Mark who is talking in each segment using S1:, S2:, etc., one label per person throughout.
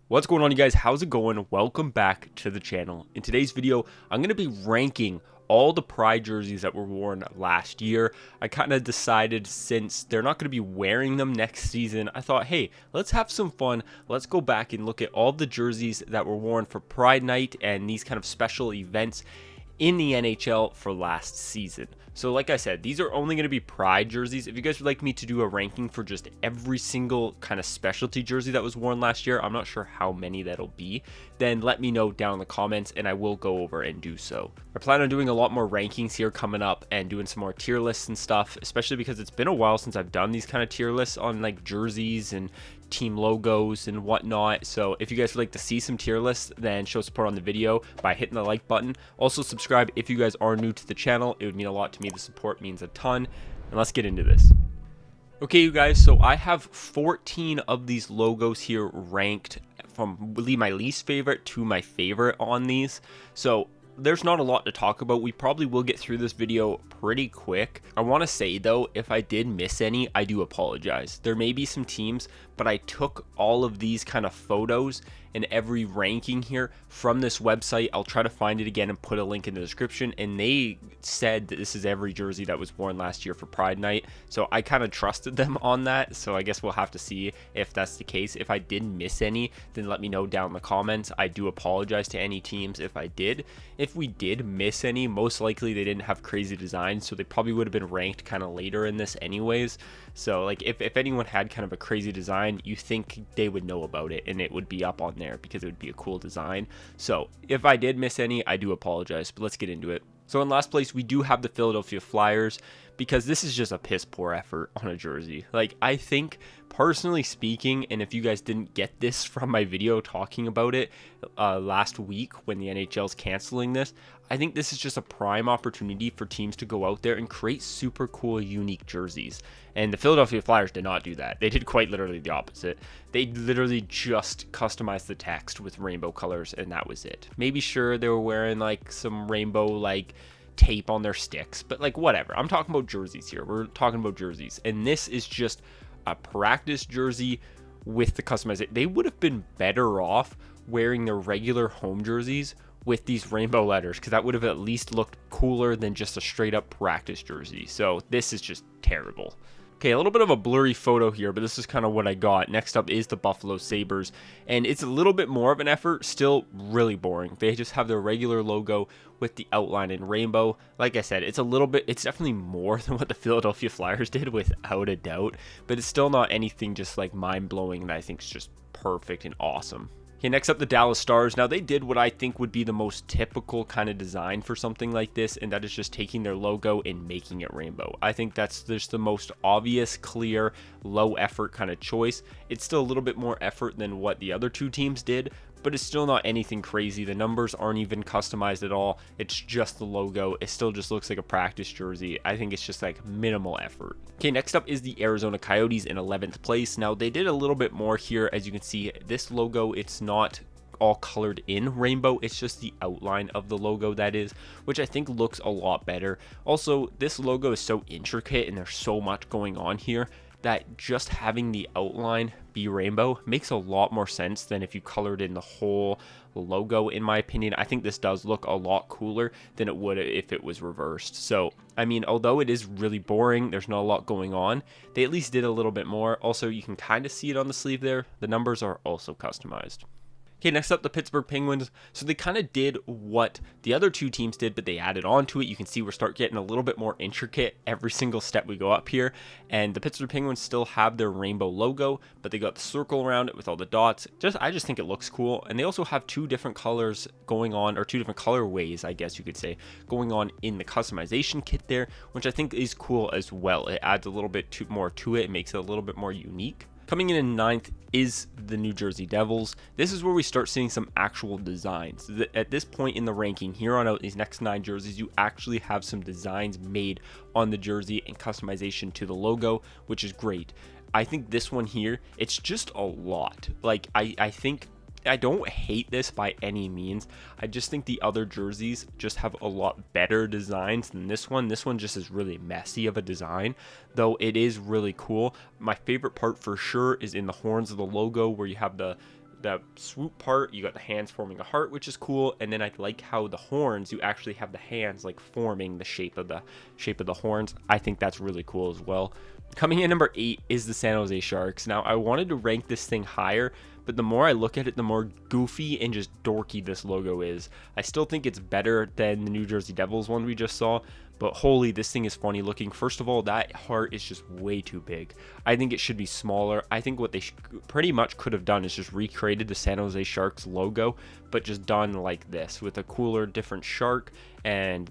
S1: What's going on, you guys? How's it going? Welcome back to the channel. In today's video, I'm going to be ranking all the Pride jerseys that were worn last year. I kind of decided, since they're not going to be wearing them next season, I thought, hey, let's have some fun. Let's go back and look at all the jerseys that were worn for Pride Night and these kind of special events in the NHL for last season. So like I said, these are only going to be Pride jerseys. If you guys would like me to do a ranking for just every single kind of specialty jersey that was worn last year, I'm not sure how many that'll be, then let me know down in the comments and I will go over and do so. I plan on doing a lot more rankings here coming up and doing some more tier lists and stuff, especially because it's been a while since I've done these kind of tier lists on like jerseys and team logos and whatnot. So if you guys would like to see some tier lists, then show support on the video by hitting the like button. Also subscribe if you guys are new to the channel. It would mean a lot to me. The support means a ton. And let's get into this. Okay, you guys, so I have 14 of these logos here ranked from my least favorite to my favorite on these. So there's not a lot to talk about. We probably will get through this video pretty quick. I want to say though, if I did miss any, I do apologize. There may be some teams, but I took all of these kind of photos and every ranking here from this website. I'll try to find it again and put a link in the description, and they said that this is every jersey that was worn last year for Pride Night, so I kind of trusted them on that. So I guess we'll have to see if that's the case. If I did miss any, then let me know down in the comments. I do apologize to any teams if I did. If we did miss any, most likely they didn't have crazy designs, so they probably would have been ranked kind of later in this anyways. So like if anyone had kind of a crazy design, you think they would know about it and it would be up on there because it would be a cool design. So if I did miss any, I do apologize, but let's get into it. So in last place, we do have the Philadelphia Flyers, because this is just a piss poor effort on a jersey. Like, I think, personally speaking, and if you guys didn't get this from my video talking about it last week when the NHL's canceling this, I think this is just a prime opportunity for teams to go out there and create super cool, unique jerseys. And the Philadelphia Flyers did not do that. They did quite literally the opposite. They literally just customized the text with rainbow colors, and that was it. Maybe sure they were wearing like some rainbow like tape on their sticks, but like whatever. I'm talking about jerseys here. We're talking about jerseys, and this is just a practice jersey with the customization. They would have been better off wearing their regular home jerseys with these rainbow letters, because that would have at least looked cooler than just a straight up practice jersey. So this is just terrible. Okay, a little bit of a blurry photo here, but this is kind of what I got. Next up is the Buffalo Sabres, and it's a little bit more of an effort, still really boring. They just have their regular logo with the outline in rainbow. Like I said, it's definitely more than what the Philadelphia Flyers did, without a doubt, but it's still not anything just like mind-blowing that I think is just perfect and awesome. Okay, next up, the Dallas Stars. Now, they did what I think would be the most typical kind of design for something like this, and that is just taking their logo and making it rainbow. I think that's just the most obvious, clear, low effort kind of choice. It's still a little bit more effort than what the other two teams did, but it's still not anything crazy. The numbers aren't even customized at all. It's just the logo. It still just looks like a practice jersey. I think it's just like minimal effort. Okay, next up is the Arizona Coyotes in 11th place. Now, they did a little bit more here. As you can see, this logo, it's not all colored in rainbow, it's just the outline of the logo that is, which I think looks a lot better. Also, this logo is so intricate and there's so much going on here that just having the outline be rainbow makes a lot more sense than if you colored in the whole logo, in my opinion. I think this does look a lot cooler than it would if it was reversed. So, I mean, although it is really boring, there's not a lot going on, they at least did a little bit more. Also, you can kind of see it on the sleeve there. The numbers are also customized. Okay, next up, the Pittsburgh Penguins. So they kind of did what the other two teams did, but they added on to it. You can see we're start getting a little bit more intricate every single step we go up here. And the Pittsburgh Penguins still have their rainbow logo, but they got the circle around it with all the dots. I just think it looks cool. And they also have two different colors going on, or two different colorways, I guess you could say, going on in the customization kit there, which I think is cool as well. It adds a little bit more to it. It makes it a little bit more unique. Coming in 9th is the New Jersey Devils. This is where we start seeing some actual designs. At this point in the ranking, here on out, these next 9 jerseys, you actually have some designs made on the jersey and customization to the logo, which is great. I think this one here, it's just a lot. Like, I think I don't hate this by any means. I just think the other jerseys just have a lot better designs than this one. This one just is really messy of a design, though it is really cool. My favorite part for sure is in the horns of the logo, where you have the the swoop part, you got the hands forming a heart, which is cool. And then I like how the horns, you actually have the hands like forming the shape of the horns. I think that's really cool as well. Coming in number 8 is the San Jose Sharks. Now, I wanted to rank this thing higher, but the more I look at it, the more goofy and just dorky this logo is. I still think it's better than the New Jersey Devils one we just saw, but holy, this thing is funny looking. First of all, that heart is just way too big. I think it should be smaller. I think what they pretty much could have done is just recreated the San Jose Sharks logo, but just done like this with a cooler, different shark, and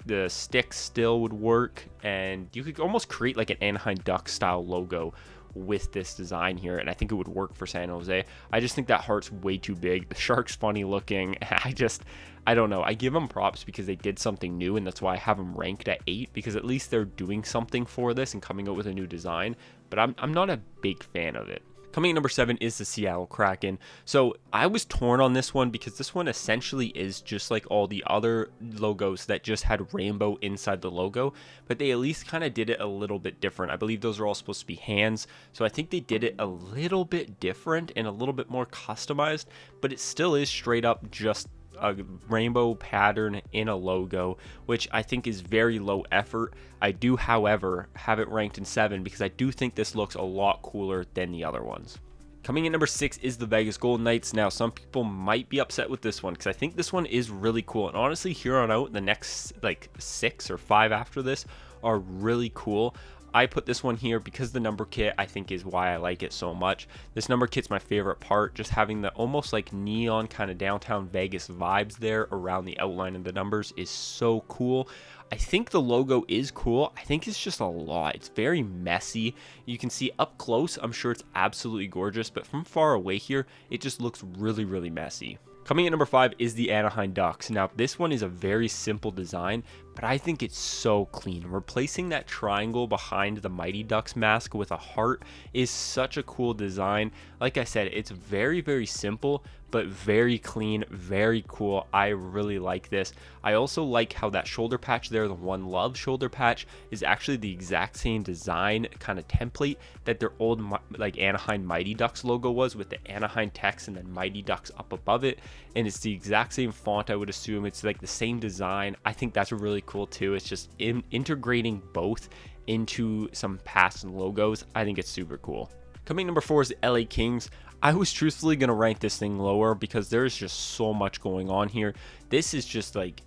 S1: the stick still would work, and you could almost create like an Anaheim Ducks style logo with this design here, and I think it would work for San Jose. I just think that heart's way too big. The shark's funny looking. I don't know. I give them props because they did something new, and that's why I have them ranked at 8, because at least they're doing something for this and coming out with a new design, but I'm not a big fan of it. Coming in number 7 is the Seattle Kraken. So I was torn on this one because this one essentially is just like all the other logos that just had rainbow inside the logo, but they at least kind of did it a little bit different. I believe those are all supposed to be hands, so I think they did it a little bit different and a little bit more customized, but it still is straight up just a rainbow pattern in a logo, which I think is very low effort. I do, however, have it ranked in 7 because I do think this looks a lot cooler than the other ones. Coming in number 6 is the Vegas Golden Knights. Now, some people might be upset with this one because I think this one is really cool, and honestly, here on out, the next like 6 or 5 after this are really cool. I put this one here because the number kit I think is why I like it so much. This number kit's my favorite part, just having the almost like neon kind of downtown Vegas vibes there around the outline of the numbers is so cool. I think the logo is cool. I think it's just a lot. It's very messy. You can see up close, I'm sure it's absolutely gorgeous, but from far away here, it just looks really, really messy. Coming in number 5 is the Anaheim Ducks. Now, this one is a very simple design, but I think it's so clean. Replacing that triangle behind the Mighty Ducks mask with a heart is such a cool design. Like I said, it's very, very simple, but very clean, very cool. I really like this. I also like how that shoulder patch there, the One Love shoulder patch, is actually the exact same design kind of template that their old like Anaheim Mighty Ducks logo was, with the Anaheim text and then Mighty Ducks up above it. And it's the exact same font, I would assume. It's like the same design. I think that's really cool too. It's just integrating both into some past logos. I think it's super cool. Coming number 4 is the LA Kings. I was truthfully going to rank this thing lower because there's just so much going on here. This is just like,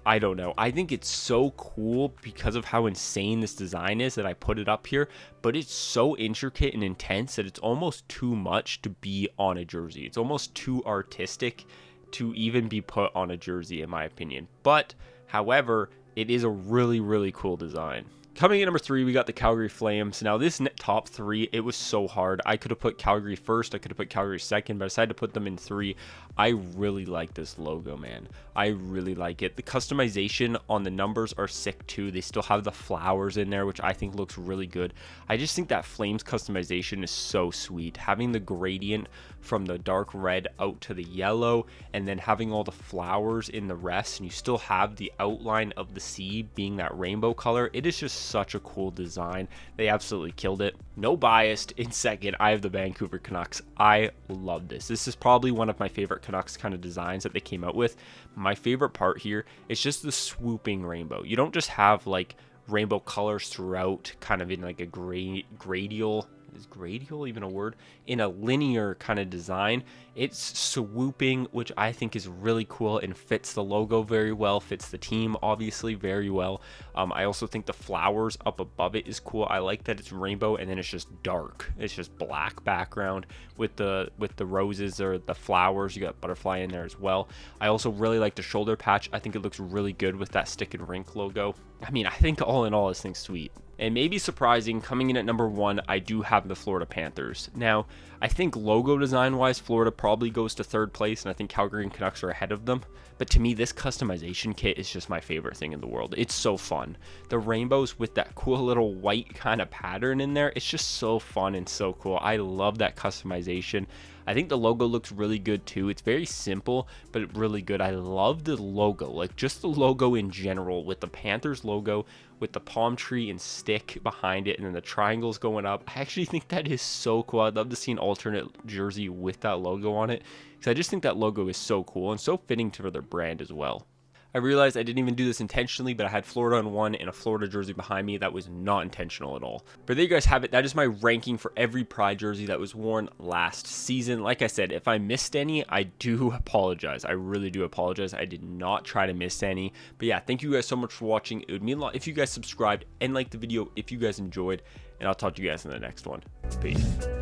S1: I don't know. I think it's so cool because of how insane this design is that I put it up here, but it's so intricate and intense that it's almost too much to be on a jersey. It's almost too artistic to even be put on a jersey, in my opinion. But, however, it is a really, really cool design. Coming in number 3, we got the Calgary Flames. Now, this top 3, it was so hard. I could have put Calgary first. I could have put Calgary second, but I decided to put them in 3. I really like this logo, man. I really like it. The customization on the numbers are sick, too. They still have the flowers in there, which I think looks really good. I just think that Flames customization is so sweet. Having the gradient from the dark red out to the yellow, and then having all the flowers in the rest, and you still have the outline of the sea being that rainbow color. It is just such a cool design. They absolutely killed it. No biased, in second, I have the Vancouver Canucks. I love this. This is probably one of my favorite Canucks kind of designs that they came out with. My favorite part here is just the swooping rainbow. You don't just have like rainbow colors throughout, kind of in like a gradial, is gradial even a word? In a linear kind of design. It's swooping, which I think is really cool and fits the logo very well, fits the team obviously very well. I also think the flowers up above it is cool. I like that it's rainbow and then it's just dark. It's just black background with the roses or the flowers. You got butterfly in there as well. I also really like the shoulder patch. I think it looks really good with that stick and rink logo. I mean, I think all in all, this thing's sweet. And maybe surprising, coming in at number 1, I do have the Florida Panthers. Now, I think logo design wise, Florida probably goes to 3rd place, and I think Calgary and Canucks are ahead of them. But to me, this customization kit is just my favorite thing in the world. It's so fun. The rainbows with that cool little white kind of pattern in there, it's just so fun and so cool. I love that customization. I think the logo looks really good too. It's very simple, but really good. I love the logo, like just the logo in general, with the Panthers logo, with the palm tree and stick behind it, and then the triangles going up. I actually think that is so cool. I'd love to see an alternate jersey with that logo on it, because I just think that logo is so cool and so fitting to their brand as well. I realized I didn't even do this intentionally, but I had Florida on one and a Florida jersey behind me. That was not intentional at all. But there you guys have it. That is my ranking for every Pride jersey that was worn last season. Like I said, if I missed any, I do apologize. I really do apologize. I did not try to miss any. But yeah, thank you guys so much for watching. It would mean a lot if you guys subscribed and liked the video if you guys enjoyed. And I'll talk to you guys in the next one. Peace.